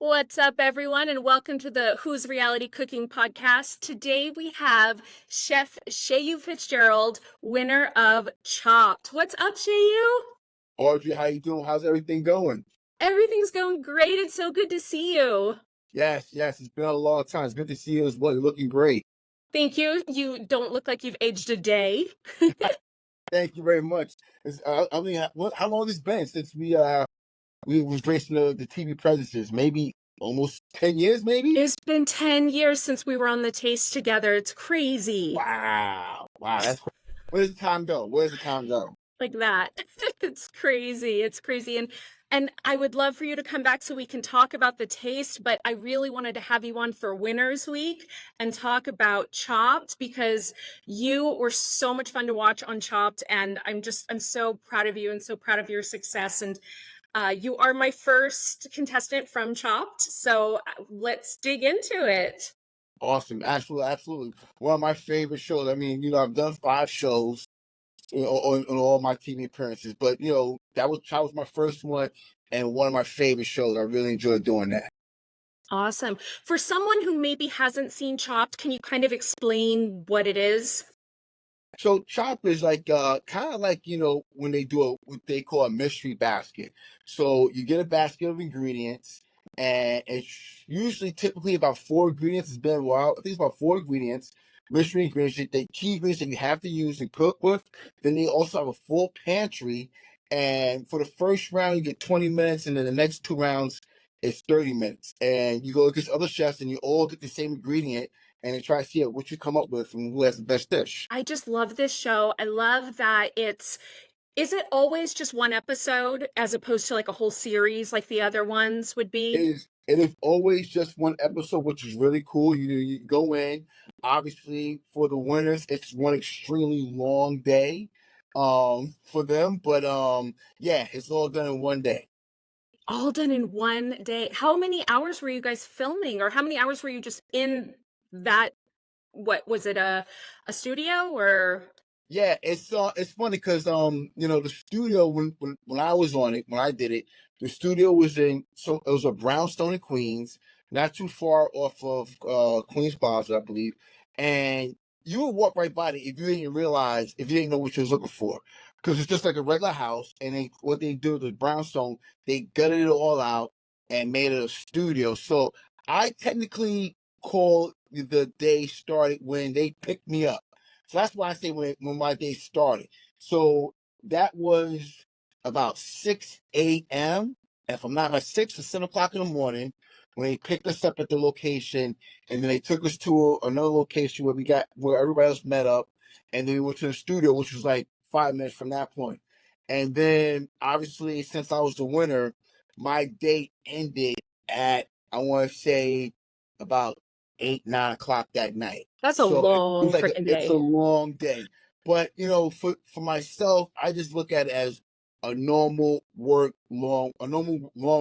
What's up, everyone, and welcome to the Who's Reality Cooking podcast. Today we have Chef Shehu Fitzgerald, winner of Chopped. What's up, Shehu? Audrey, how you doing? How's everything going? Everything's going great. It's so good to see you. Yes, it's been a long time. It's good to see you as well. You're looking great. Thank you. You don't look like you've aged a day. Thank you very much. How long has it been since we was gracing the TV presences? Maybe almost 10 years, maybe? It's been 10 years since we were on the taste together. It's crazy. Wow, where does the time go? Where does the time go? Like that. It's crazy. It's crazy. And I would love for you to come back so we can talk about the taste, but I really wanted to have you on for Winners Week and talk about Chopped because you were so much fun to watch on Chopped, and I'm so proud of you and so proud of your success. And you are my first contestant from Chopped, so let's dig into it. Awesome, absolutely. One of my favorite shows. I mean, I've done 5 shows on all my TV appearances. But that was my first one and one of my favorite shows. I really enjoyed doing that. Awesome. For someone who maybe hasn't seen Chopped, can you kind of explain what it is? So chop is like kind of like when they do what they call a mystery basket. So you get a basket of ingredients, and it's usually typically about 4 ingredients. It's been a while. I think it's about 4 ingredients, mystery ingredients, the key ingredients that you have to use and cook with. Then they also have a full pantry. And for the first round, you get 20 minutes, and then the next 2 rounds is 30 minutes. And you go against other chefs, and you all get the same ingredient and they try to see what you come up with and who has the best dish. I just love this show. I love that is it always just one episode as opposed to like a whole series like the other ones would be? It is always just one episode, which is really cool. You go in, obviously for the winners, it's one extremely long day for them. But yeah, it's all done in one day. All done in one day. How many hours were you guys filming, or how many hours were you just in that? What was it, a studio or? Yeah, it's funny because the studio when I was on it, when I did it, the studio was it was a brownstone in Queens, not too far off of Queens Plaza, I believe. And you would walk right by it if you didn't know what you was looking for. Because it's just like a regular house, and what they do with the brownstone, they gutted it all out and made it a studio. So I technically call the day started when they picked me up. So that's why I say when my day started. So that was about 6 a.m. If I'm not at 6 or 7 o'clock in the morning, when they picked us up at the location, and then they took us to another location where everybody else met up, and then we went to the studio, which was like 5 minutes from that point. And then obviously, since I was the winner, my day ended at I want to say about 8, 9 o'clock that night. That's a So it long was like freaking it's a day. long day. But for myself, I just look at it as a normal long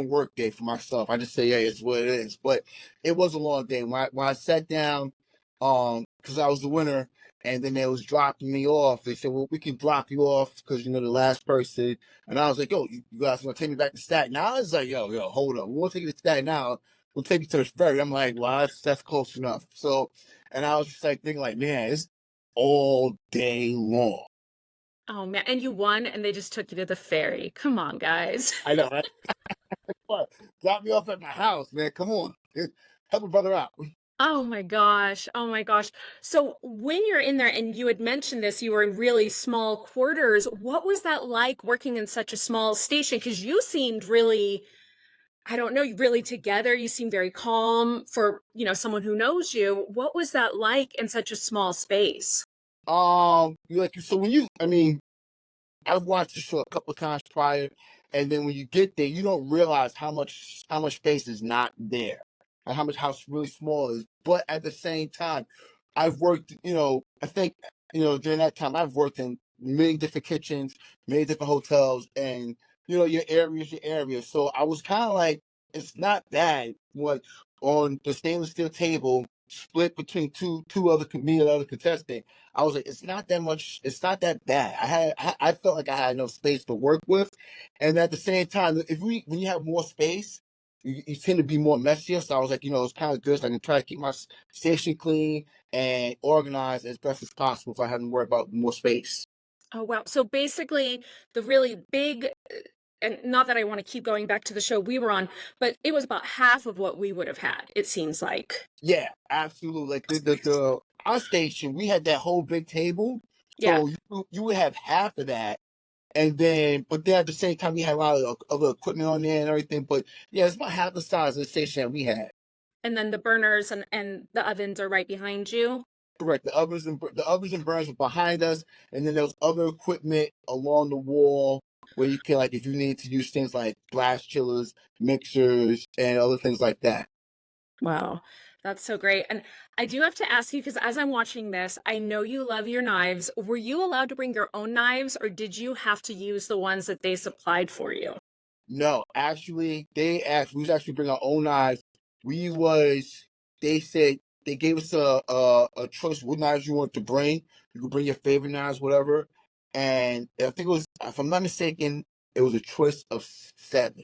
work day for myself. I just say, yeah, it's what it is. But it was a long day. When I sat down, because I was the winner, and then they was dropping me off. They said, well, we can drop you off because the last person. And I was like, yo, you guys gonna take me back to Staten Island? I was like, yo, hold up. We won't take you to Staten Island. We'll take you to the ferry. I'm like, well, that's close enough. So, and I was just like thinking, like, man, it's all day long. Oh man, and you won and they just took you to the ferry. Come on, guys. I know, right? What? Drop me off at my house, man. Come on, help a brother out. Oh my gosh. Oh my gosh. So when you're in there, and you had mentioned this, you were in really small quarters. What was that like working in such a small station? Because you seemed really, I don't know, really together. You seem very calm for, someone who knows you. What was that like in such a small space? Like so I mean, I've watched the show a couple of times prior, and then when you get there, you don't realize how much space is not there, and how much house really small it is. But at the same time, I've worked. I think during that time I've worked in many different kitchens, many different hotels, and your area's your area. So I was kind of like, it's not bad. What on the stainless steel table split between me and other contestant. I was like, it's not that much. It's not that bad. I felt like I had enough space to work with, and at the same time, when you have more space, you tend to be more messier. So I was like, it's kind of good. So I can try to keep my station clean and organized as best as possible, so I hadn't to worry about more space. Oh, wow. So basically, the really big, and not that I want to keep going back to the show we were on, but it was about half of what we would have had, it seems like. Yeah, absolutely. Like the our station, we had that whole big table, Yeah. so you would have half of that, and then but then at the same time we had a lot of other equipment on there and everything. But yeah, it's about half the size of the station that we had. And then the burners and the ovens are right behind you. Correct. The ovens and burners were behind us, and then there was other equipment along the wall where you can, like, if you need to use things like blast chillers, mixers, and other things like that. Wow. That's so great. And I do have to ask you, because as I'm watching this, I know you love your knives. Were you allowed to bring your own knives, or did you have to use the ones that they supplied for you? No, actually, they asked. We was actually bring our own knives. We was. They said they gave us a choice what knives you want to bring. You could bring your favorite knives, whatever. And I think it was, if I'm not mistaken, it was a choice of seven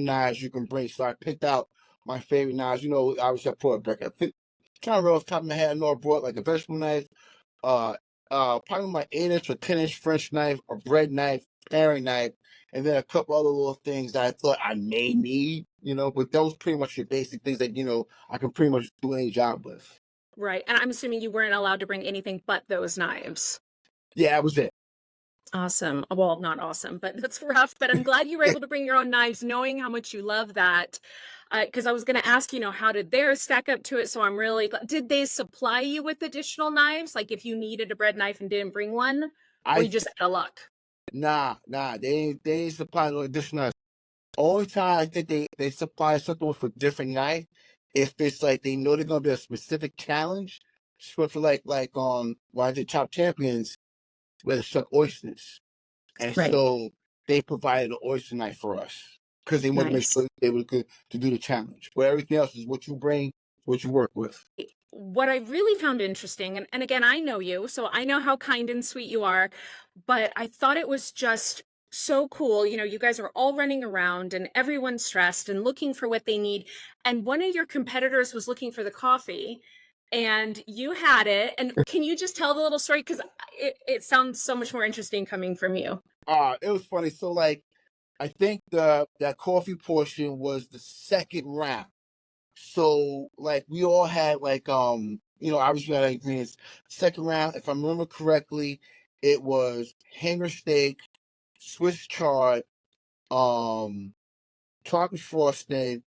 knives you can bring. So I picked out my favorite knives. Obviously I put a back. I think trying to remember off the top of my head. I know I brought like a vegetable knife, uh, probably my 8-inch or 10-inch French knife, a bread knife, paring knife, and then a couple other little things that I thought I may need. But those pretty much your basic things that I can pretty much do any job with. Right. And I'm assuming you weren't allowed to bring anything but those knives. Yeah, that was it. Awesome. Well, not awesome, but that's rough. But I'm glad you were able to bring your own knives, knowing how much you love that. Because I was going to ask, how did theirs stack up to it? So I'm really glad. Did they supply you with additional knives? Like if you needed a bread knife and didn't bring one, or I you just out of luck? nah, they ain't supply no additional. Only time I think they supply something with a different knife if it's like they know they're gonna be a specific challenge. So for when I did Top Champions where they stuck oysters. And Right. so they provided an oyster knife for us because they wanted to make Nice. sure they were good to do the challenge. But everything else is what you bring, what you work with. What I really found interesting, and again, I know you, so I know how kind and sweet you are, but I thought it was just so cool. You guys are all running around and everyone's stressed and looking for what they need. And one of your competitors was looking for the coffee and you had it. And can you just tell the little story? Because it sounds so much more interesting coming from you. It was funny. So I think that coffee portion was the second round. So we all had obviously had ingredients. Second round, if I remember correctly, it was hanger steak, Swiss chard, um, chocolate frosting,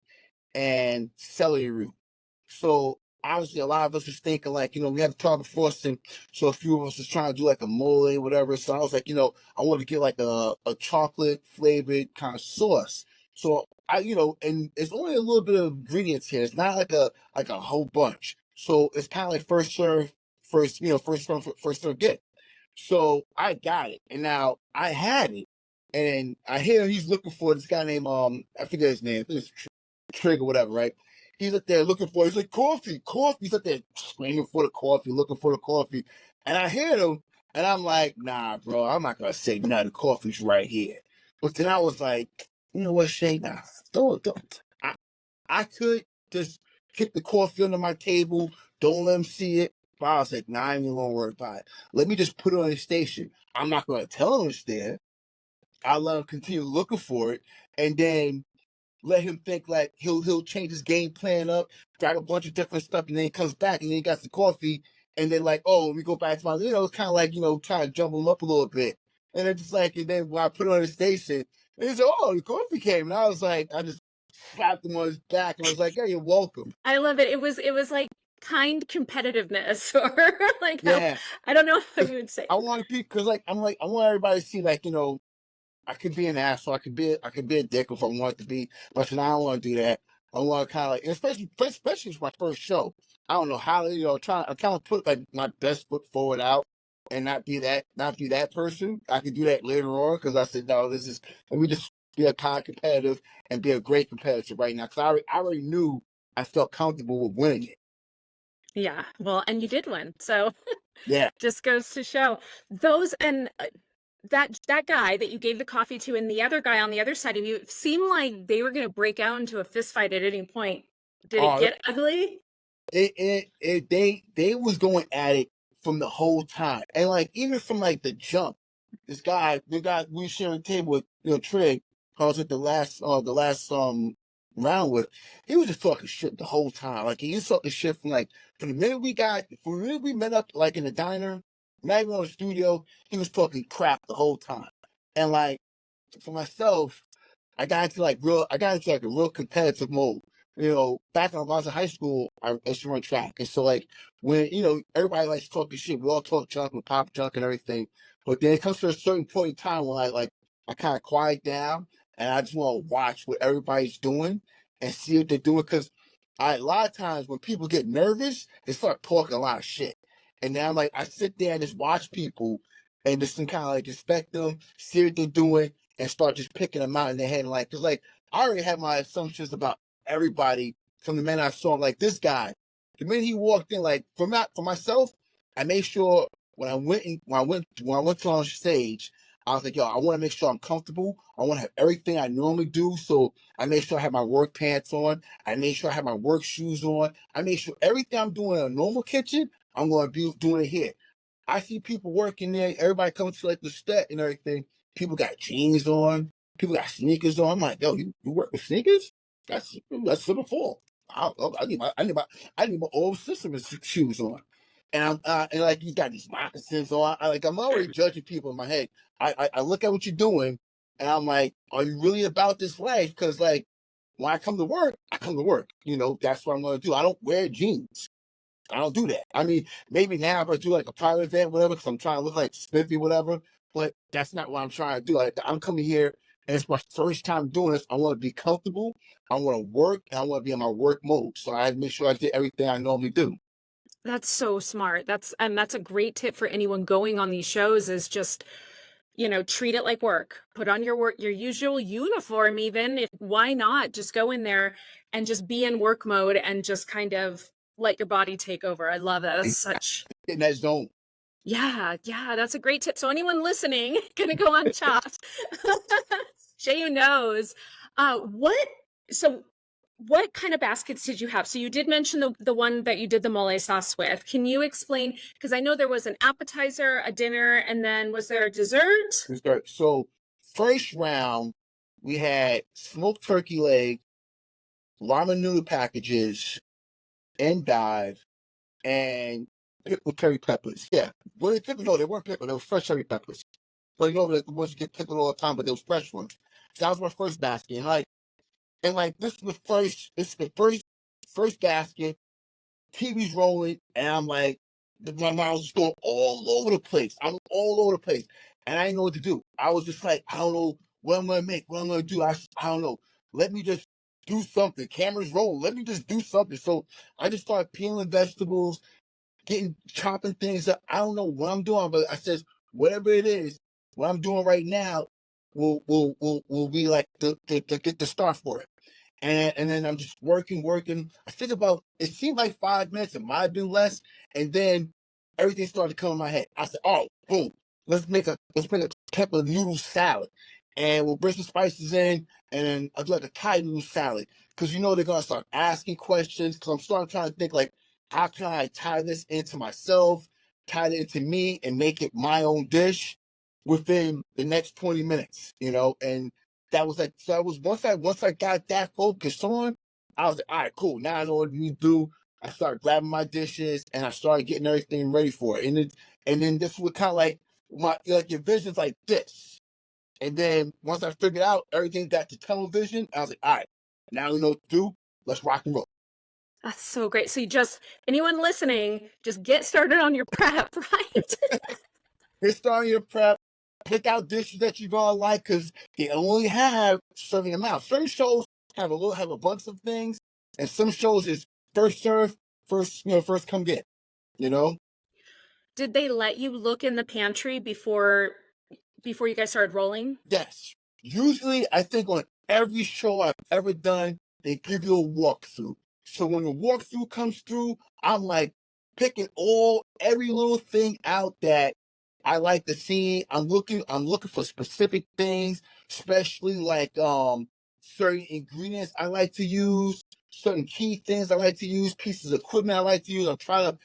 and celery root. So obviously, a lot of us was thinking we had to chocolate frosting. So a few of us was trying to do like a mole, whatever. So I was like, I want to get like a chocolate flavored kind of sauce. So and it's only a little bit of ingredients here. It's not like a whole bunch. So it's kind of like first serve, first serve get. So I got it, and now I had it, and I hear he's looking for this guy named I forget his name. I think it's Trig or whatever, right? He's up there looking for. He's like coffee, coffee. He's up there screaming for the coffee, looking for the coffee, and I hear him, and I'm like, nah, bro, I'm not gonna say nothing. The coffee's right here. But then I was like, you know what, Shay? Nah, don't. I could just kick the coffee under my table. Don't let him see it. But I was like, nah, I ain't even gonna worry about it. Let me just put it on his station. I'm not gonna tell him it's there. I'll let him continue looking for it, and then let him think like he'll change his game plan up, grab a bunch of different stuff, and then he comes back and then he got the coffee, and then we go back to my it's kind of like trying to jump him up a little bit, and then and then when I put it on the station, and he said, "Oh, the coffee came," and I was like, I just slapped him on his back, and I was like, "Hey, you're welcome." I love it. It was like kind competitiveness, or like how, Yeah, I don't know how you would say I it. want to be because I want everybody to see I could be an asshole. I could be a dick if I want to be, but I don't want to do that. I want to kind of especially it's my first show. I don't know how I kind of put like my best foot forward out and not be that person. I could do that later on because I said no, let me just be a kind of competitive and be a great competitor right now because I already knew I felt comfortable with winning it. Yeah, well, and you did win. So Yeah, just goes to show those. And that guy that you gave the coffee to and the other guy on the other side of you seemed like they were going to break out into a fist fight at any point. Did it Oh, get ugly? they was going at it from the whole time, and like even from like the jump, the guy we were sharing a table with, Trey, I was at the last round with, he was just talking shit the whole time. Like he was talking shit from the minute from the minute we met up like in the diner, not even on the studio, he was talking crap the whole time. And like for myself, I got into like a real competitive mode. Back when I was in high school, I used to run track. And so like when, everybody likes talking shit, we all talk junk and pop junk and everything. But then it comes to a certain point in time when I kind of quiet down and I just want to watch what everybody's doing and see what they're doing. Cause a lot of times when people get nervous, they start talking a lot of shit. And then I sit there and just watch people and just kind of like inspect them, see what they're doing, and start just picking them out in their head. Cause like I already had my assumptions about everybody from the minute I saw him. Like this guy, the minute he walked in, like for myself, I made sure when I went on stage, I was like, yo, I want to make sure I'm comfortable. I want to have everything I normally do. So I made sure I had my work pants on. I made sure I had my work shoes on. I made sure everything I'm doing in a normal kitchen, I'm going to be doing it here. I see people working there. Everybody comes to like the set and everything. People got jeans on. People got sneakers on. I'm like, yo, you work with sneakers? That's simple fall. I need my old sister's shoes on. And like you got these moccasins on. I'm already judging people in my head. I look at what you're doing, and I'm like, are you really about this life? Because like when I come to work, I come to work. That's what I'm going to do. I don't wear jeans. I don't do that. I mean, maybe now if I do like a private event, whatever, because I'm trying to look like Spiffy, whatever. But that's not what I'm trying to do. Like I'm coming here, and it's my first time doing this. I want to be comfortable. I want to work, and I want to be in my work mode. So I make sure I did everything I normally do. That's so smart. That's a great tip for anyone going on these shows is just, treat it like work. Put on your usual uniform even. If why not just go in there and just be in work mode and just kind of let your body take over. I love that. That's such In that zone. Yeah, yeah, that's a great tip. So anyone listening, gonna go on Chopped. Shehu knows. What so what kind of baskets did you have? So you did mention the one that you did the mole sauce with. Can you explain? Because I know there was an appetizer, a dinner, and then was there a dessert? So first round, we had smoked turkey leg, ramen noodle packages, endive, and pickled cherry peppers. Yeah. Well, no, they weren't pickled. They were fresh cherry peppers. But the ones you get pickled all the time, but they was fresh ones. So that was my first basket. And this is the first basket. TV's rolling, and I'm like, my mind was going all over the place. I'm all over the place, and I didn't know what to do. I was just like, I don't know what I'm gonna make, what I'm gonna do. I don't know. Let me just do something. Cameras rolling. Let me just do something. So I just started peeling vegetables, chopping things up. I don't know what I'm doing, but I says whatever it is, what I'm doing right now will be like to get the start for it. And then I'm just working. I think about it seemed like 5 minutes, it might have been less, and then everything started to come in my head. I said, oh, boom, let's make a pepper noodle salad. And we'll bring some spices in, and then I'll do like a Thai noodle salad. Cause they're gonna start asking questions. Cause I'm starting trying to think like, how can I tie this into myself, tie it into me, and make it my own dish within the next 20 minutes, and that was like, so I was once I got that focused on, I was like, all right, cool. Now I know what we do. I started grabbing my dishes and I started getting everything ready for it. And then this was kind of like your vision's like this. And then once I figured out everything got to tunnel vision, I was like, all right, now we know what to do. Let's rock and roll. That's so great. So you just anyone listening, just get started on your prep, right? Get started your prep. Pick out dishes that you're gonna like because they only have certain amount. Certain shows have a bunch of things, and some shows is first serve, first come get. You know, Did they let you look in the pantry before you guys started rolling? yes. Usually, I think on every show I've ever done, they give you a walkthrough. So when the walkthrough comes through, I'm like picking every little thing out that I like the scene. I'm looking for specific things, especially like certain ingredients I like to use, certain key things I like to use, pieces of equipment I like to use. I'm trying to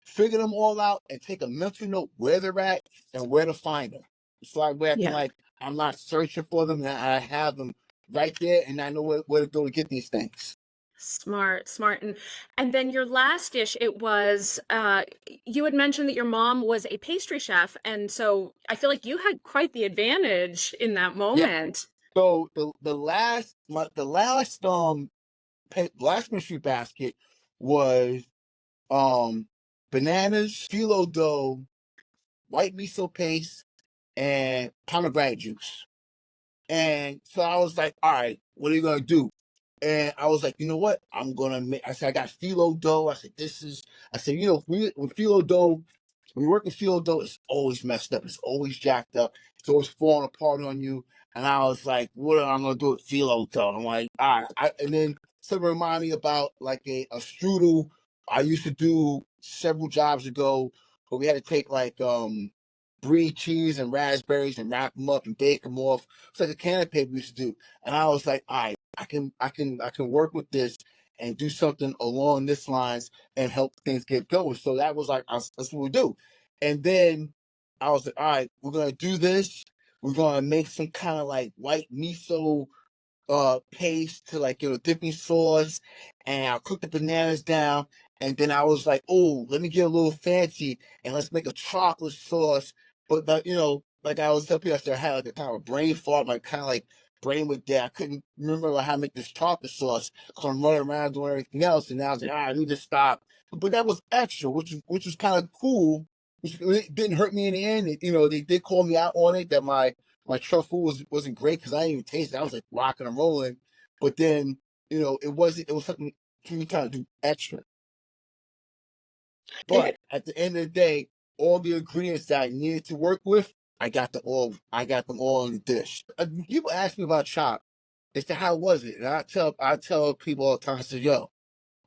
figure them all out and take a mental note where they're at and where to find them. So I way I can Yeah. like I'm not searching for them and I have them right there and I know where to go to get these things. Smart, smart. And then your last dish, it was you had mentioned that your mom was a pastry chef, and so I feel like you had quite the advantage in that Yeah. moment. So the last mystery basket was bananas, phyllo dough, white miso paste, and pomegranate juice. And so I was like, all right, what are you gonna do? And I was like, you know what? I'm gonna make. I said, I got phyllo dough. I said, this is. I said, you know, with phyllo dough, when you work with phyllo dough, it's always messed up. It's always jacked up. It's always falling apart on you. And I was like, what am I gonna do with phyllo dough? I'm like, all right. And then something reminded me about like a strudel I used to do several jobs ago, where we had to take like brie cheese and raspberries and wrap them up and bake them off. It's like a canopy we used to do. And I was like, all right, I can work with this and do something along this lines and help things get going. So that was like that's what we do. And then I was like, all right, we're gonna do this. We're gonna make some kind of like white miso paste to like dipping sauce, and I'll cook the bananas down, and then I was like, oh, let me get a little fancy and let's make a chocolate sauce. But like I was up here, I had like a kind of a brain fart, like kind of like brain was dead. I couldn't remember how to make this chocolate sauce because I'm running around doing everything else, and now I was like, I need to stop. But that was extra, which was kind of cool. Which it didn't hurt me in the end. They did call me out on it that my truffle wasn't great because I didn't even taste it. I was like rocking and rolling, but then it was something for me kind of do extra. But at the end of the day, all the ingredients that I needed to work with, I got them all in the dish. People ask me about chop. They say, how was it? And I tell people all the time, I say, yo,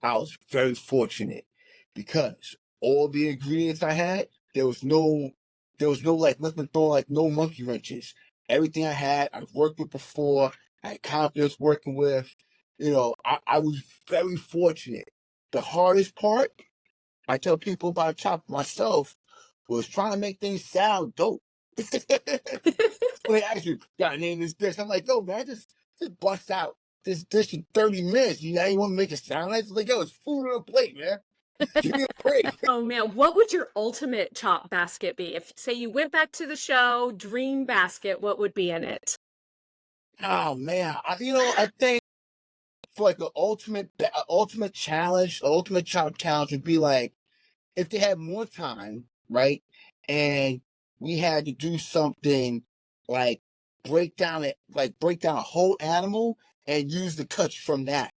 I was very fortunate because all the ingredients I had, there was no like nothing throwing like no monkey wrenches. Everything I had, I've worked with before. I had confidence working with. I was very fortunate. The hardest part, I tell people about chop myself, was trying to make things sound dope. When they ask you, gotta name this dish, I'm like, yo, man, just bust out this dish in 30 minutes. You want to make it sound nice? It's like, yo, it's food on a plate, man. Give me a break. Oh man, what would your ultimate chop basket be? If say you went back to the show, dream basket, what would be in it? Oh man, I think for like the ultimate challenge, the ultimate chop challenge would be like if they had more time, right? And we had to do something like break down a whole animal and use the cuts from that.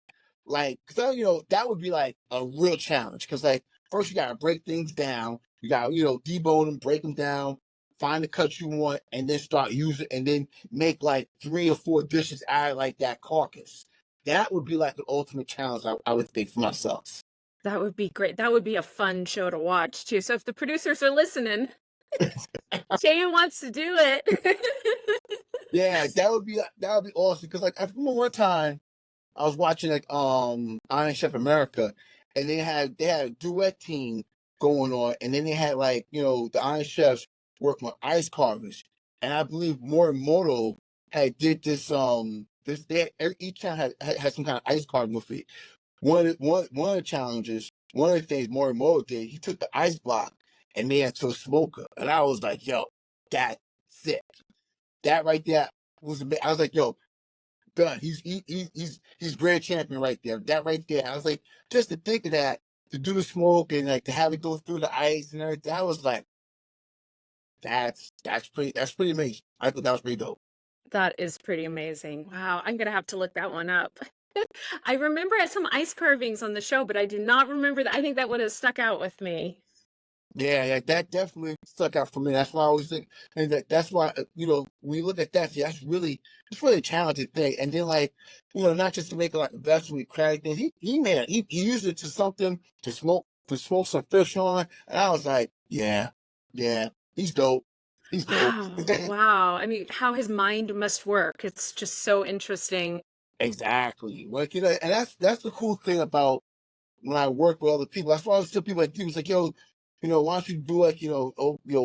Like, cause that would be like a real challenge. Cause like first you gotta break things down. You gotta debone them, break them down, find the cuts you want, and then start using, and then make like 3 or 4 dishes out of like that carcass. That would be like the ultimate challenge I would think for myself. That would be great. That would be a fun show to watch too. So if the producers are listening, Shehu wants to do it. Yeah, that would be awesome. Because like I remember one time I was watching like Iron Chef America, and they had a duet team going on, and then they had like the Iron Chefs working on ice carvers, and I believe Morimoto had did this each time had some kind of ice carving with it. One of the challenges, one of the things Morimoto did, he took the ice block and made it into a smoker, and I was like, yo, that's sick. That right there I was like, yo, done. He's grand champion right there. That right there. I was like, just to think of that, to do the smoke and like to have it go through the ice and everything. I was like, that's pretty amazing. I thought that was pretty dope. That is pretty amazing. Wow, I'm gonna have to look that one up. I remember some ice carvings on the show, but I do not remember that. I think that would have stuck out with me. Yeah, yeah, that definitely stuck out for me. That's why I always think, and that's why when you look at that, see, it's really a talented thing. And then like not just to make like a vessel with crazy things. He used it to something to smoke some fish on, and I was like, yeah, yeah, he's dope. He's dope. Wow. Wow. I mean, how his mind must work. It's just so interesting. Exactly. Like, and that's the cool thing about when I work with other people. That's why I always tell people like you, it's like, yo, why don't you do like,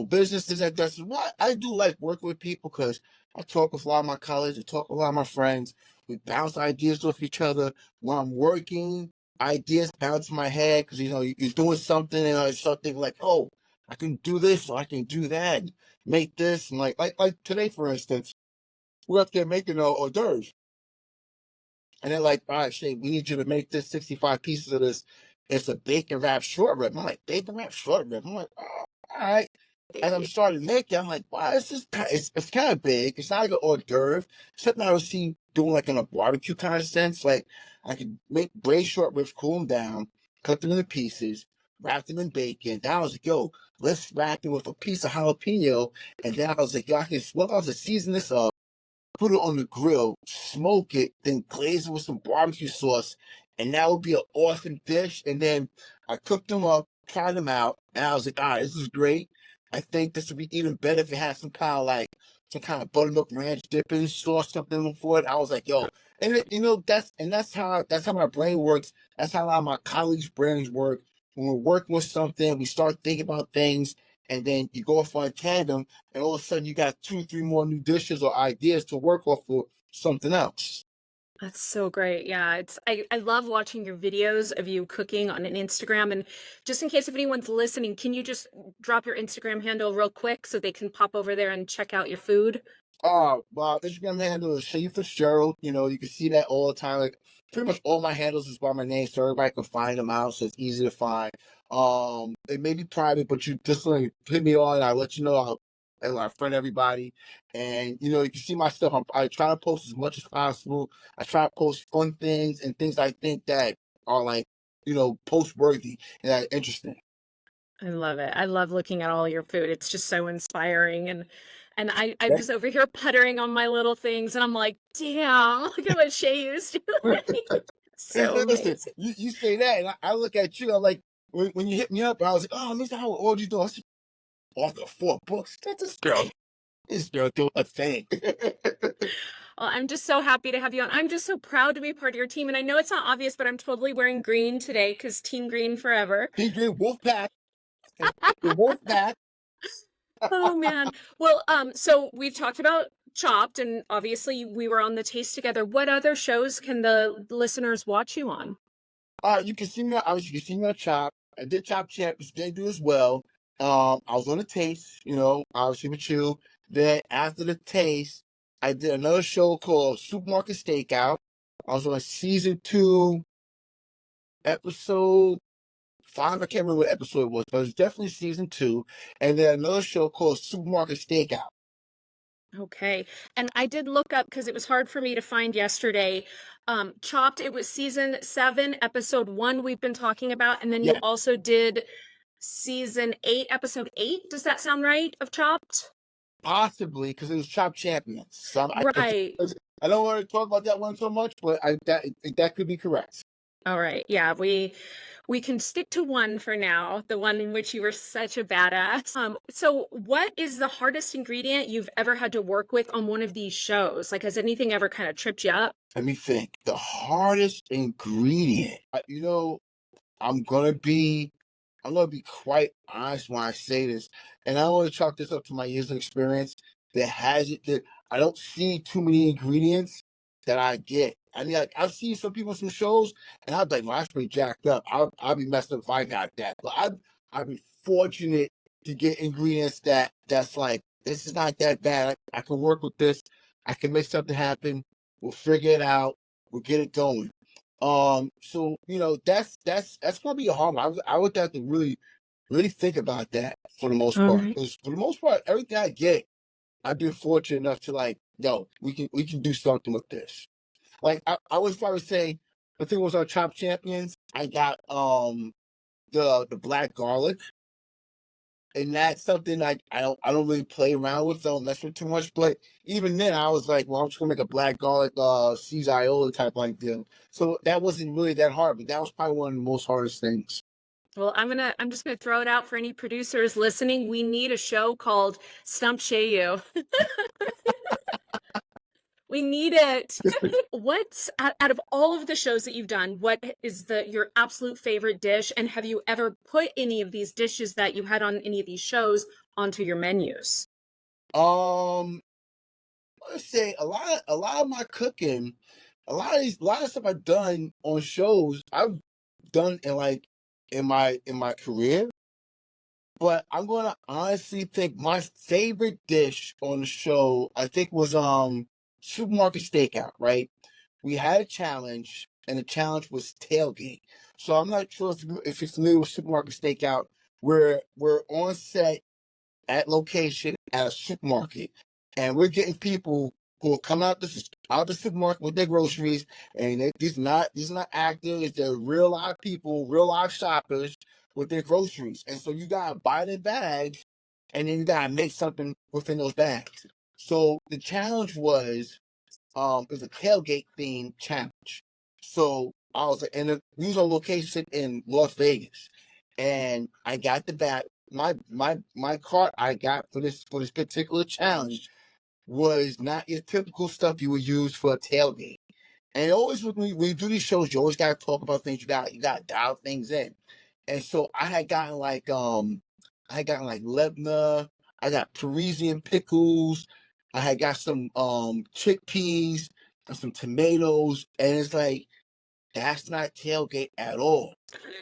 businesses like that? So why I do like working with people because I talk with a lot of my colleagues, I talk with a lot of my friends. We bounce ideas off each other. While I'm working, ideas bounce in my head because you're doing something and I start thinking like, oh, I can do this or I can do that, make this and like today for instance, we're up there making hors d'oeuvres. And they're like, all right, Shay, we need you to make this 65 pieces of this. It's a bacon wrapped short rib. I'm like, bacon wrapped short rib. I'm like, oh, all right. As I'm starting making, I'm like, wow, it's kind of big. It's not like an hors d'oeuvre. Something I would see doing like in a barbecue kind of sense. Like I could make braised short ribs, cool them down, cut them into pieces, wrap them in bacon. Then I was like, yo, let's wrap it with a piece of jalapeno. And then I was like, yo, I was to season this up, put it on the grill, smoke it, then glaze it with some barbecue sauce, and that would be an awesome dish. And then I cooked them up, tried them out, and I was like, all right, this is great. I think this would be even better if it had some kind of buttermilk ranch dipping sauce, something for it. I was like, yo, and that's how my brain works. That's how a lot of my colleagues' brains work. When we're working with something, we start thinking about things, and then you go off on a tandem, and all of a sudden you got two, three more new dishes or ideas to work off for something else. That's so great. Yeah, I love watching your videos of you cooking on an Instagram. And just in case if anyone's listening, can you just drop your Instagram handle real quick so they can pop over there and check out your food? Well, Instagram handle is Shehu Fitzgerald. You can see that all the time. Like pretty much all my handles is by my name, so everybody can find them out. So it's easy to find. It may be private, but you just like hit me on. I let you know. I friend everybody, and you can see my stuff. I try to post as much as possible. I try to post fun things and things I think that are like post worthy and that are interesting. I love it. I love looking at all your food. It's just so inspiring. And I'm just over here puttering on my little things and I'm like, damn, look at what Shayu's doing. So Listen, amazing. you say that, and I look at you. I'm like, when you hit me up, I was like, oh, Mr. Howard, what you doing? I said, author 4 books. That's this girl doing a thing. Well, I'm just so happy to have you on. I'm just so proud to be part of your team. And I know it's not obvious, but I'm totally wearing green today because Team Green forever. DJ Wolfpack, the Wolfpack. Oh man. Well, so we've talked about Chopped, and obviously we were on the taste together. What other shows can the listeners watch you on? You can see me. Obviously, you can see me on Chop. I did Chop Champions. They do as well. I was on the Taste. Obviously with you. Then after the Taste, I did another show called Supermarket Stakeout. I was on season 2, episode 5. I can't remember what episode it was, but it was definitely season 2. And then another show called Supermarket Stakeout. Okay. And I did look up because it was hard for me to find yesterday. Chopped, it was season 7, episode 1 we've been talking about. And then you Yeah, also did season 8, episode 8. Does that sound right of Chopped? possibly because it was Chop Champions. So Right. I don't want to talk about that one so much, but that could be correct. All right. Yeah, we can stick to one for now, the one in which you were such a badass. So what is the hardest ingredient you've ever had to work with on one of these shows? Like, has anything ever kind of tripped you up? Let me think. The hardest ingredient. I'm gonna be I'm gonna be quite honest when I say this, and I don't want to chalk this up to my years of experience. That I don't see too many ingredients that I get. I mean, like, I've seen some people on some shows, and I'd be like, well, that's pretty jacked up. I'll be messed up if I got that. But I'd be fortunate to get ingredients that's like, this is not that bad. I can work with this. I can make something happen. We'll figure it out. We'll get it going. So that's gonna be a hard one. I would have to really, really think about that for the most All part. right. Because for the most part, everything I get, I've been fortunate enough to like, yo, we can do something with this. Like I was probably say, I think it was our Chop Champions. I got the black garlic, and that's something I don't really play around with. Don't mess with too much. But even then, I was like, well, I'm just gonna make a black garlic Caesar aioli type like deal. So that wasn't really that hard, but that was probably one of the most hardest things. Well, I'm just gonna throw it out for any producers listening. We need a show called Stump Shehu. We need it. What's out of all of the shows that you've done, what is the your absolute favorite dish? And have you ever put any of these dishes that you had on any of these shows onto your menus? Um, let's say a lot of my cooking, a lot of stuff I've done on shows, I've done in my career. But I'm gonna honestly think my favorite dish on the show, I think, was supermarket stakeout, right? We had a challenge, and the challenge was tailgate. So I'm not sure if you're familiar with supermarket stakeout. We're on set at location at a supermarket, and we're getting people who are coming out the supermarket with their groceries, and these are not actors. They're real live people, real live shoppers with their groceries, and so you gotta buy their bags, and then you gotta make something within those bags. So the challenge was it was a tailgate themed challenge. So I was like, and we was on location in Las Vegas, and I got the bat. My cart I got for this particular challenge was not your typical stuff you would use for a tailgate. And always when you do these shows, you always gotta talk about things. You gotta dial things in. And so I had gotten like Lebna, I got Parisian pickles, I had got some chickpeas and some tomatoes, and it's like that's not tailgate at all.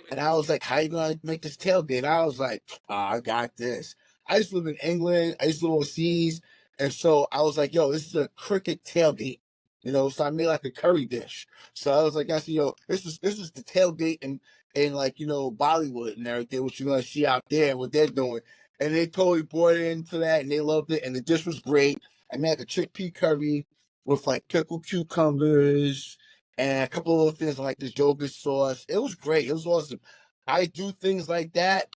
And I was like, how you gonna make this tailgate? I was like, oh, I got this. I used to live in England. I used to live overseas. And so I was like, yo, this is a cricket tailgate. So I made like a curry dish. So I was like, I said, yo, this is the tailgate and like, Bollywood and everything, what you're gonna see out there, what they're doing. And they totally bought into that and they loved it. And the dish was great. I made like a chickpea curry with like pickled cucumbers and a couple of little things like this yogurt sauce. It was great. It was awesome. I do things like that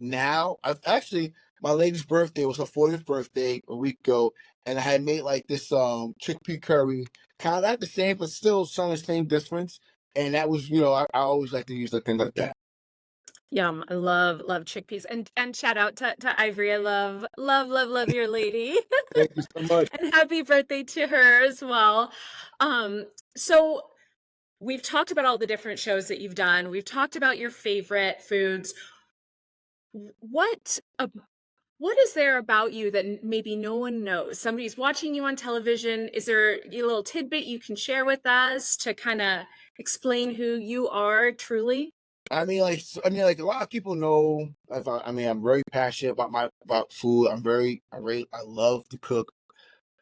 now. I've actually my lady's birthday was her 40th birthday a week ago, and I had made like this chickpea curry, kind of not the same, but still some of the same difference. And that was, I always like to use the things like that. Yum. I love chickpeas. And shout out to Ivory. I love your lady. Thank you so much. And happy birthday to her as well. Um, so we've talked about all the different shows that you've done. We've talked about your favorite foods. What what is there about you that maybe no one knows? Somebody's watching you on television. Is there a little tidbit you can share with us to kind of explain who you are truly? like a lot of people know. I'm very passionate about food. I love to cook.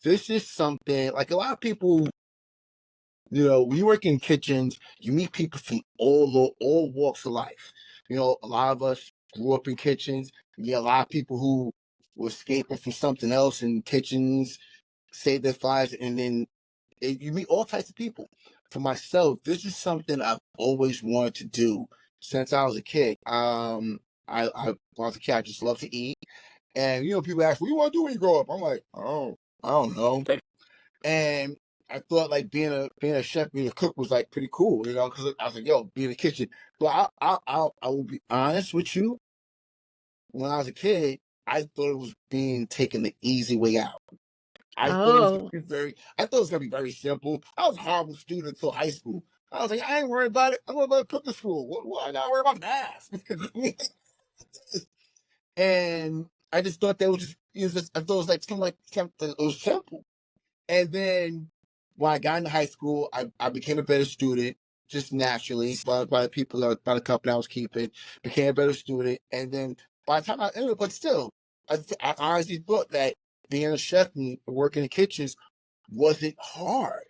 This is something like a lot of people. When you work in kitchens, you meet people from all walks of life. A lot of us grew up in kitchens. You get a lot of people who were escaping from something else in kitchens, saved their lives, and then you meet all types of people. For myself, this is something I've always wanted to do since I was a kid. When I was a kid, I just loved to eat, and people ask, "What do you want to do when you grow up?" I'm like, "Oh, I don't know." And I thought like being a chef, being a cook was like pretty cool, because I was like, yo, be in the kitchen. But I will be honest with you. When I was a kid, I thought it was being taken the easy way out. Oh, I thought it was gonna be very simple. I was a horrible student until high school. I was like, I ain't worried about it. I'm going to cooking school. What I gotta worry about math? And I just thought that was I thought it was like something it was simple. And then when I got into high school, I became a better student just naturally by the people, by the company I was keeping, became a better student. And then by the time I ended, but still, I honestly thought that being a chef and working in kitchens wasn't hard.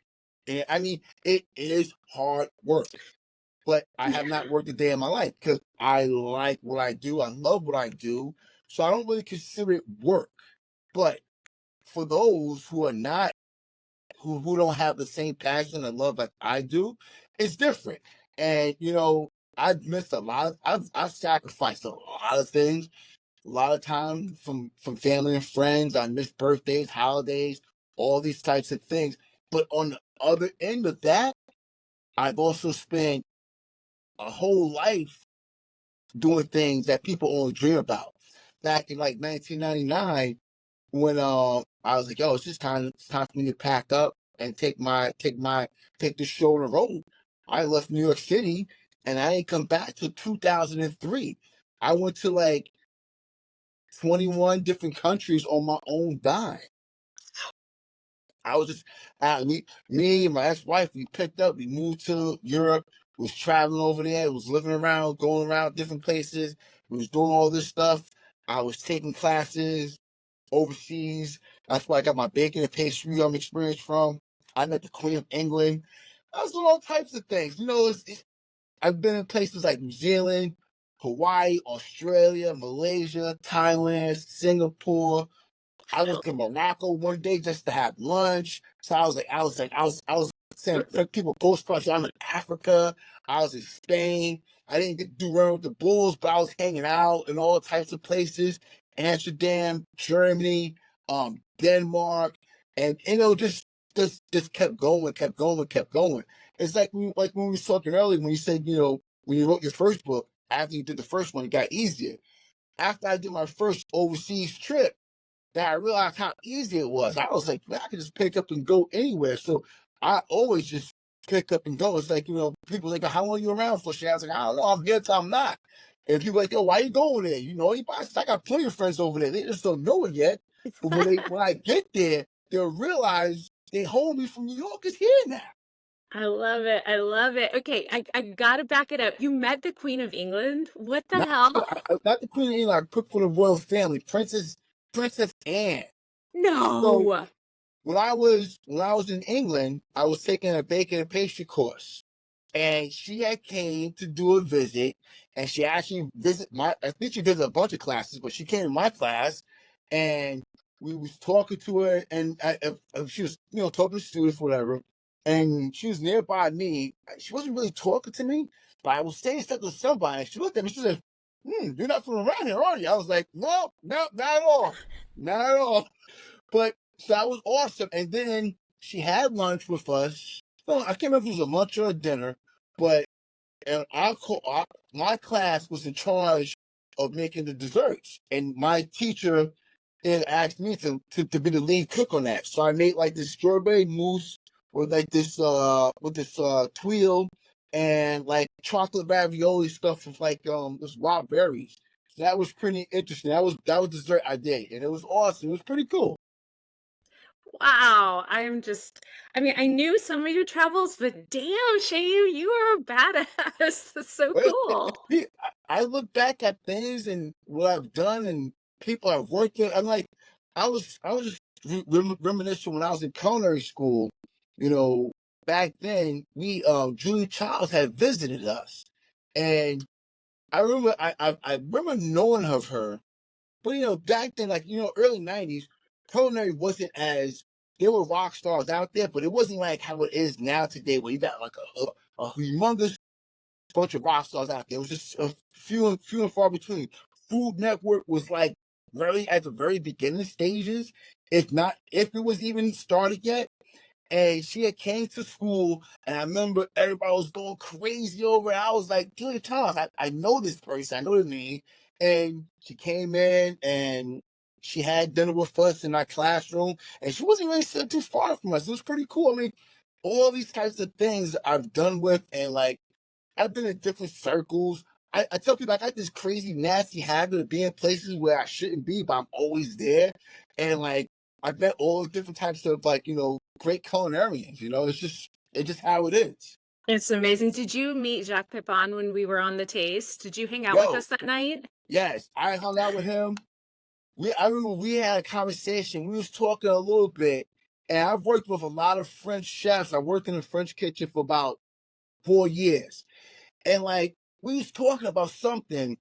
And I mean, it is hard work, but I have not worked a day in my life because I like what I do. I love what I do. So I don't really consider it work. But for those who are not who don't have the same passion and love like I do, it's different. And I've missed a lot. I've sacrificed a lot of things, a lot of time from family and friends. I missed birthdays, holidays, all these types of things. But on the other end of that, I've also spent a whole life doing things that people only dream about. Back in like 1999, when I was like, yo, it's time for me to pack up and take the show on the road. I left New York City and I didn't come back till 2003. I went to like 21 different countries on my own dime. I was just me and my ex-wife, we picked up, we moved to Europe, was traveling over there, was living around, going around different places, we was doing all this stuff. I was taking classes overseas. That's where I got my baking and pastry experience from. I met the Queen of England. I was doing all types of things. I've been in places like New Zealand, Hawaii, Australia, Malaysia, Thailand, Singapore. I went to Morocco one day just to have lunch. So I was saying people postcards. I'm in Africa. I was in Spain. I didn't get to do run with the Bulls, but I was hanging out in all types of places. Amsterdam, Germany, Denmark, and just kept going, kept going, kept going. It's like when we was talking earlier when you said, when you wrote your first book, after you did the first one, it got easier. After I did my first overseas trip, that I realized how easy it was. I was like, man, I could just pick up and go anywhere. So I always just pick up and go. It's like, people like, how long are you around for? I was like, I don't know, I'm here till I'm not. And people like, yo, why you going there? I got plenty of friends over there. They just don't know it yet. But when I get there, they'll realize they homie from New York is here now. I love it. I love it. Okay, I gotta back it up. You met the Queen of England? What the Not, hell? not the Queen of England. I cooked for the royal family, Princess Anne. So No. when I was in England, I was taking a baking and pastry course, and she had came to do a visit, and she actually visit my. I think she visited a bunch of classes, but she came to my class, and we was talking to her, and she was talking to students, whatever, and she was nearby me. She wasn't really talking to me, but I was saying stuff to somebody. She looked at me. She said, "You're not from around here, are you?" I was like, "No, no, not at all, not at all." But so that was awesome. And then she had lunch with us. So I can't remember if it was a lunch or a dinner, but and my class was in charge of making the desserts. And my teacher had asked me to be the lead cook on that. So I made like this strawberry mousse with this tuile and like chocolate ravioli stuff with like this raw berries. So that was pretty interesting. That was dessert I did, and it was awesome. It was pretty cool. Wow. I mean, I knew some of your travels, but damn, Shehu, you are a badass. That's so But cool. I look back at things and what I've done and people I've worked with. I'm like, I was just reminiscing when I was in culinary school. You know, back then Julie Childs had visited us, and I remember knowing of her. But back then, like early '90s, culinary wasn't as there were rock stars out there, but it wasn't like how it is now today, where you got like a humongous bunch of rock stars out there. It was just a few and far between. Food Network was like very at the very beginning stages, if it was even started yet. And she had came to school, and I remember everybody was going crazy over it. I was like, Julia Thomas, I know this person, I know the name. And she came in and she had dinner with us in our classroom, and she wasn't really sitting too far from us. It was pretty cool. I mean, all these types of things I've done with, and like I've been in different circles. I tell people I got this crazy, nasty habit of being places where I shouldn't be, but I'm always there. And like I met all different types of like, great culinarians. It's just how it is. It's amazing. Did you meet Jacques Pepin when we were on the taste? Did you hang out with Yo, us that night? yes, I hung out with him. I remember we had a conversation. We was talking a little bit, and I've worked with a lot of French chefs. I worked in a French kitchen for about 4 years. And like we was talking about something,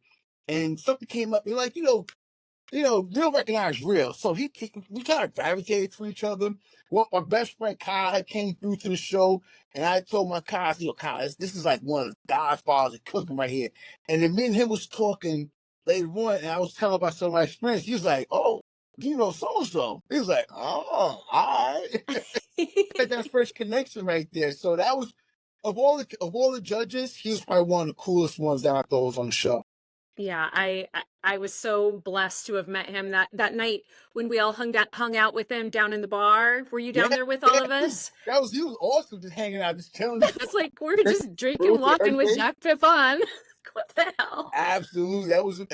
and something came up. And like real recognize real. So we kind of gravitated to each other. Well, my best friend Kyle had came through to the show, and I told my Kyle, I said, "Yo, Kyle, this is like one of the godfathers of cooking right here." And then me and him was talking later on, and I was telling about some of my experience. He was like, "Oh, so and so." He was like, "Oh, all right." Like that first connection right there. So that was of all the judges, he was probably one of the coolest ones that I thought was on the show. Yeah, I was so blessed to have met him that night when we all hung out with him down in the bar. Were you Yeah, down there with all yeah, of us? he was awesome, just hanging out, just chilling, just It's like we're just drinking, rules and walking with everything. Jacques Pepin. What the hell? Absolutely, that was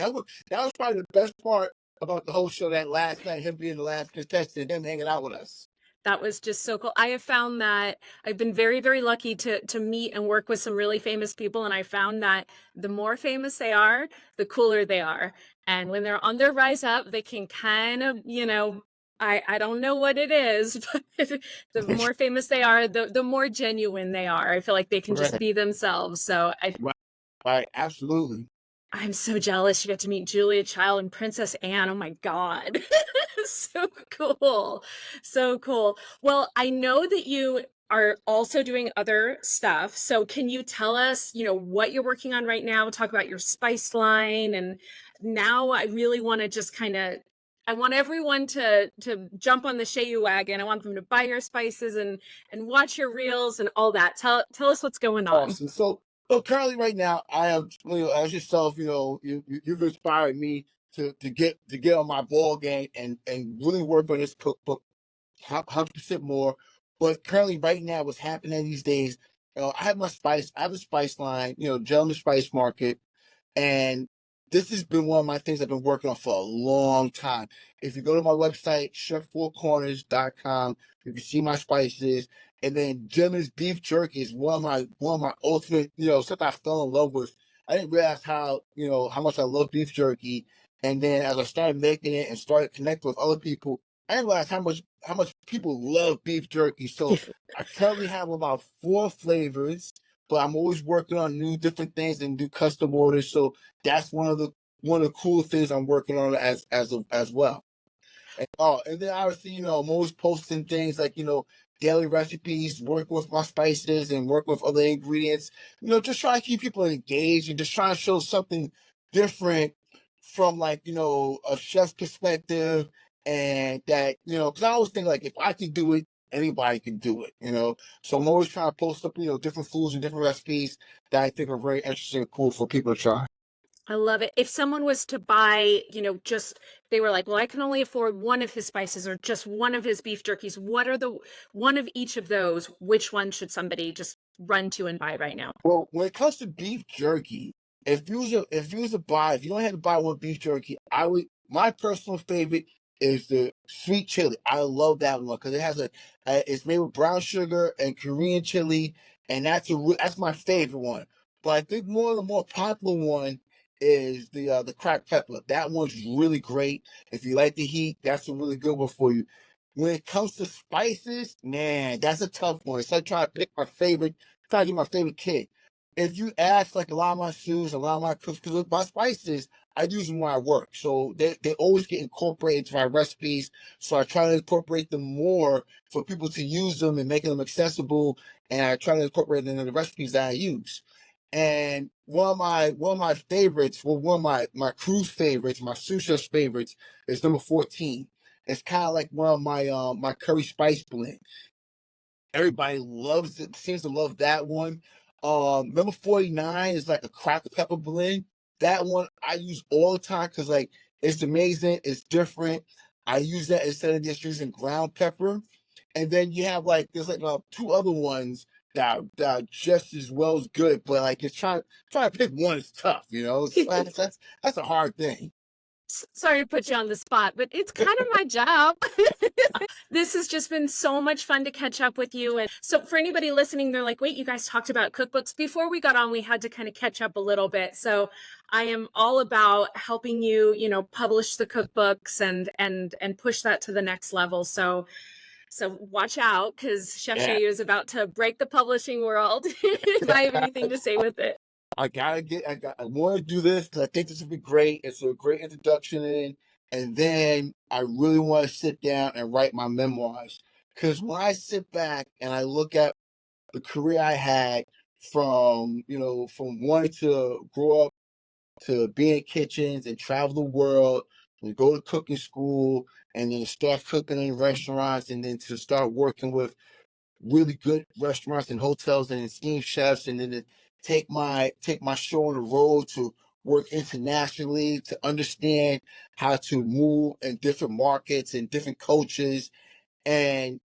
probably the best part about the whole show. That last night, him being the last contestant, them hanging out with us. That was just so cool. I have found that I've been very, very lucky to meet and work with some really famous people, and I found that the more famous they are, the cooler they are. And when they're on their rise up, they can kind of, I don't know what it is, but the more famous they are, the more genuine they are. I feel like they can just Right, be themselves. So right, right, absolutely. I'm so jealous you get to meet Julia Child and Princess Anne. Oh my God. So cool. So cool. Well, I know that you are also doing other stuff. So can you tell us, what you're working on right now? Talk about your spice line. And now I really want to just I want everyone to jump on the Shehu wagon. I want them to buy your spices and watch your reels and all that. Tell us what's going on. Awesome. So currently, right now, I am, as yourself, you've inspired me to get on my ball game and really work on this cookbook 100% more. But currently, right now, what's happening these days, I have a spice line, Gentleman Spice Market. And this has been one of my things I've been working on for a long time. If you go to my website, chef4corners.com, you can see my spices. And then Jim's beef jerky is one of my ultimate, something I fell in love with. I didn't realize how much I love beef jerky. And then as I started making it and started connecting with other people, I didn't realize how much people love beef jerky. So I currently have about 4 flavors, but I'm always working on new different things and do custom orders. So that's one of the cool things I'm working on as well. And then obviously, I'm always posting things like, daily recipes, working with my spices and working with other ingredients. Just trying to keep people engaged and just trying to show something different from, like, a chef's perspective. And that, because I always think, like, if I can do it, anybody can do it. So I'm always trying to post up, different foods and different recipes that I think are very interesting and cool for people to try. I love it. If someone was to buy, just they were like, well, I can only afford one of his spices or just one of his beef jerkies. What are the one of each of those? Which one should somebody just run to and buy right now? Well, when it comes to beef jerky, if you don't have to buy one beef jerky, my personal favorite is the sweet chili. I love that one because it's made with brown sugar and Korean chili, and that's my favorite one. But I think the more popular one is the cracked pepper. That one's really great. If you like the heat, that's a really good one for you. When it comes to spices, man, that's a tough one. So I try to pick my favorite, try to get my favorite kid. If you ask, like, a lot of my shoes, a lot of my cooks, because my spices, I use them when I work. So they always get incorporated into my recipes. So I try to incorporate them more for people to use them and making them accessible. And I try to incorporate them in the recipes that I use. And one of my favorites, well, one of my crew's favorites, my sous chef's favorites, is number 14. It's kind of like one of my curry spice blend. Everybody loves it, seems to love that one. Number 49 is like a cracked pepper blend. That one I use all the time because, like, it's amazing, it's different. I use that instead of just using ground pepper. And then you have, like, there's like 2 other ones that are just as well as good, but like it's trying to pick one is tough, that's a hard thing. Sorry to put you on the spot, but it's kind of my job. This has just been so much fun to catch up with you. And so, for anybody listening, they're like, wait, you guys talked about cookbooks. Before we got on, we had to kind of catch up a little bit. So, I am all about helping you, publish the cookbooks and push that to the next level. So watch out because Chef Yeah. Shehu is about to break the publishing world. If I have anything to say with it. I want to do this because I think this would be great. It's a great introduction in, and then I really want to sit down and write my memoirs. Because when I sit back and I look at the career I had from wanting to grow up to be in kitchens and travel the world, and go to cooking school, and then start cooking in restaurants, and then to start working with really good restaurants and hotels and esteemed chefs, and then to take my show on the road to work internationally, to understand how to move in different markets and different cultures. And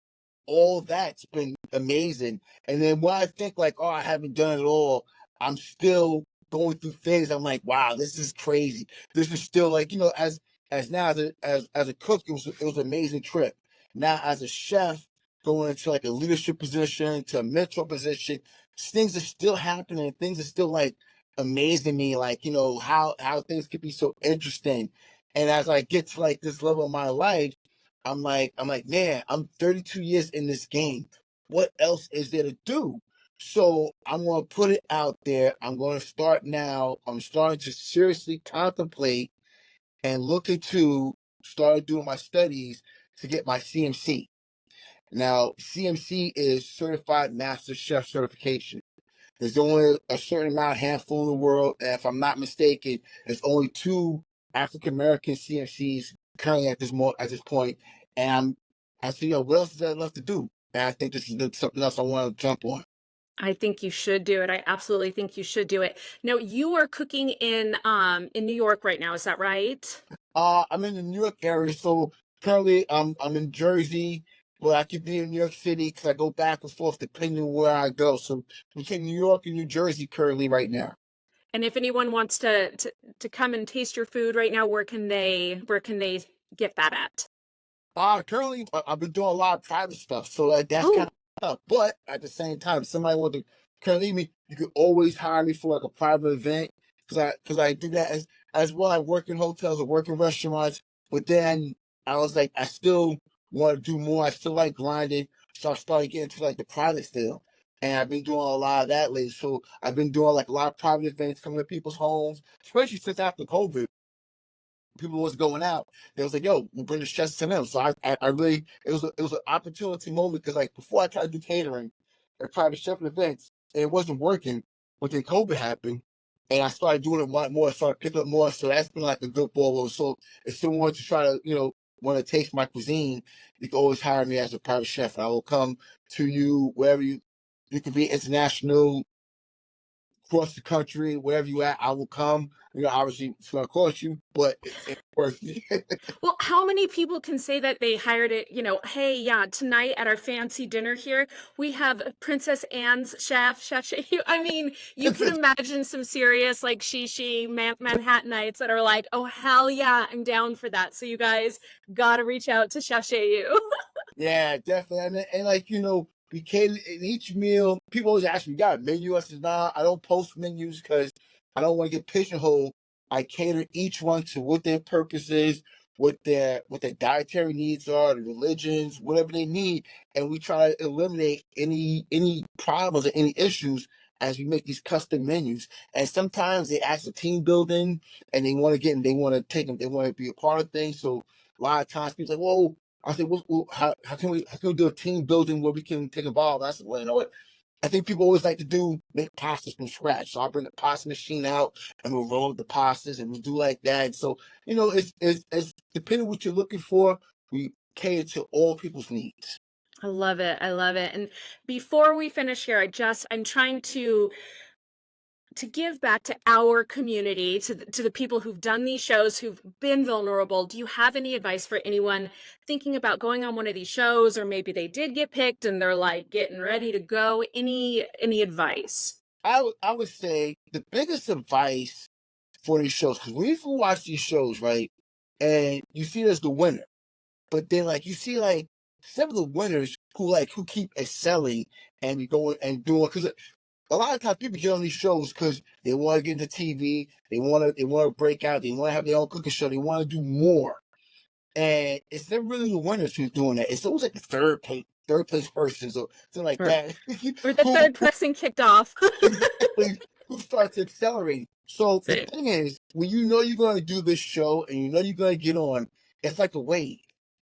all that's been amazing. And then when I think like, oh, I haven't done it all, I'm still going through things. I'm like, wow, this is crazy. This is still like, as now as a cook, it was an amazing trip. Now as a chef, going into like a leadership position, to a mentor position, things are still happening. Things are still like amazing me. Like, how things could be so interesting. And as I get to like this level of my life, I'm like, man, I'm 32 years in this game. What else is there to do? So I'm gonna put it out there. I'm gonna start now. I'm starting to seriously contemplate and look into start doing my studies to get my CMC. Now, CMC is Certified Master Chef Certification. There's only a certain amount, handful in the world, and if I'm not mistaken, there's only two African American CMCs currently at this point. And I see, what else is there left to do? And I think this is something else I want to jump on. I think you should do it. I absolutely think you should do it. Now, you are cooking in New York right now, is that right? I'm in the New York area, so currently I'm in Jersey, but I could be in New York City because I go back and forth depending on where I go. So between New York and New Jersey currently right now. And if anyone wants to come and taste your food right now, where can they get that at? Currently, I've been doing a lot of private stuff, so that's kind Oh, of tough. But at the same time, if somebody want to currently me, you could always hire me for like a private event because I do that as well. I work in hotels, I work in restaurants, but then I was like, I still want to do more. I still like grinding, so I started getting to like the private still, and I've been doing a lot of that lately. So I've been doing like a lot of private events, coming to people's homes, especially since after COVID people was going out, they was like, "Yo, we bring the chefs to them." So I really, it was an opportunity moment because like before I tried to do catering, I tried to chef events, and it wasn't working. But then COVID happened, and I started doing it a lot more. I started picking up more, so that's been like a good ball. So if someone wants to try to, want to taste my cuisine, you can always hire me as a private chef. I will come to you wherever you can be international, across the country, wherever you at, I will come. Obviously it's gonna cost you, but it's worth it. well, how many people can say that they hired it? Hey, yeah, tonight at our fancy dinner here, we have Princess Anne's Chef Shehu. I mean, you could imagine some serious like shishi Manhattanites that are like, oh hell yeah, I'm down for that. So you guys gotta reach out to Chef Shehu. Yeah, definitely. And like, we cater in each meal. People always ask me, "You got a menu?" I said, "Nah, I don't post menus because I don't want to get pigeonholed. I cater each one to what their purpose is, what their dietary needs are, the religions, whatever they need, and we try to eliminate any problems or any issues as we make these custom menus. And sometimes they ask for team building, and they want to they want to take them, they want to be a part of things. So a lot of times people say, "Whoa." I said, how can we do a team building where we can take involved? I said, well, you know what? I think people always like to make pastas from scratch. So I'll bring the pasta machine out and we'll roll the pastas and we'll do like that. And so, it's depending what you're looking for, we cater to all people's needs. I love it. I love it. And before we finish here, I'm trying to give back to our community, to the people who've done these shows, who've been vulnerable. Do you have any advice for anyone thinking about going on one of these shows, or maybe they did get picked and they're like getting ready to go? Any advice? I would say the biggest advice for these shows, because when you watch these shows, right, and you see there's the winner, but then like you see like some of the winners who keep excelling and going and doing, because a lot of times people get on these shows because they want to get into TV, they want to break out, they want to have their own cooking show, they want to do more, and it's never really the winners who's doing that. It's always like the third place persons or something like Or, that or the who third person kicked off. exactly who starts accelerating. So the thing is, when you know you're going to do this show and you know you're going to get on, it's like a wave.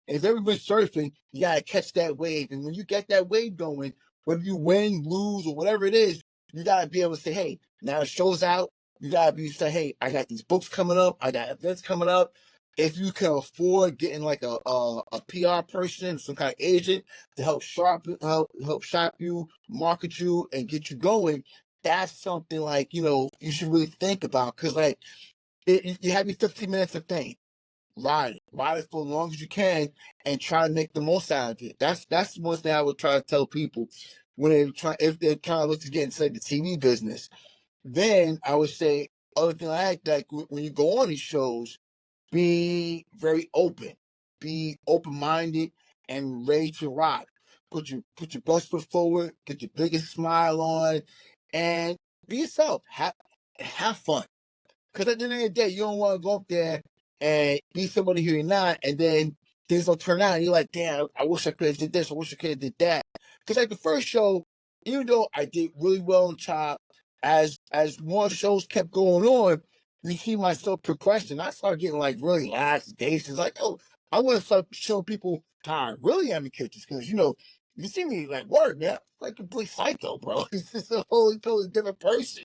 And if everybody's surfing, you got to catch that wave. And when you get that wave going, whether you win, lose, or whatever it is, you got to be able to say, hey, now the show's out. You got to be say, hey, I got these books coming up. I got events coming up. If you can afford getting like a PR person, some kind of agent to help shop you, market you, and get you going, that's something like, you should really think about, because like you have your 15 minutes of fame. Ride it for as long as you can, and try to make the most out of it. That's one thing I would try to tell people when if they're trying to look to get into like the TV business. Then I would say other thing like when you go on these shows, be very open, be open minded and ready to rock. Put your best foot forward, get your biggest smile on, and be yourself. Have fun. Because at the end of the day, you don't want to go up there and be somebody who you're not, and then things don't turn out, and you're like, damn, I wish I could have did this, I wish I could have did that. Because like the first show, even though I did really well on Chop, as more shows kept going on, you see myself progressing. I started getting like really last days. It's like, oh, I want to start showing people how I really am in kitchens, because you see me like word, man, I'm like a complete psycho, bro. It's just a whole totally different person.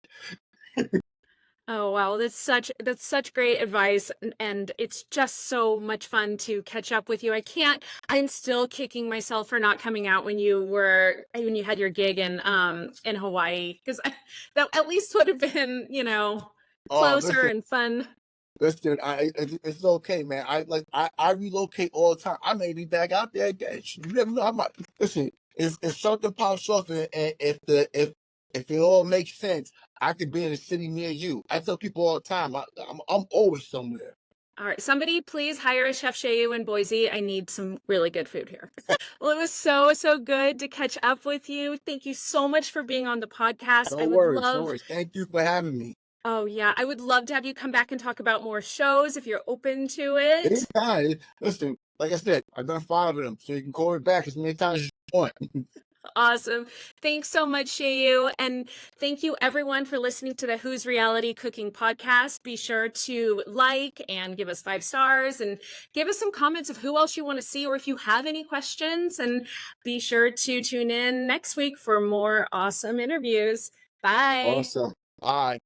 Oh wow, that's such great advice, and it's just so much fun to catch up with you. I'm still kicking myself for not coming out when you had your gig in Hawaii, because that at least would have been, Oh, closer listen. and fun. Listen, it's okay, man. I relocate all the time. I may be back out there again. You never know. Listen. If something pops off, and if it all makes sense, I could be in a city near you. I tell people all the time. I'm always somewhere. All right, somebody please hire a Chef Shehu in Boise. I need some really good food here. Well, it was so good to catch up with you. Thank you so much for being on the podcast. No I would worries, no love worries. Thank you for having me. Oh yeah, I would love to have you come back and talk about more shows if you're open to it. Anytime. Listen, like I said, I've done 5 of them, so you can call me back as many times as you want. Awesome. Thanks so much, Shehu. And thank you everyone for listening to the Who's Reality Cooking podcast. Be sure to like and give us 5 stars and give us some comments of who else you want to see, or if you have any questions. And be sure to tune in next week for more awesome interviews. Bye. Awesome. All right.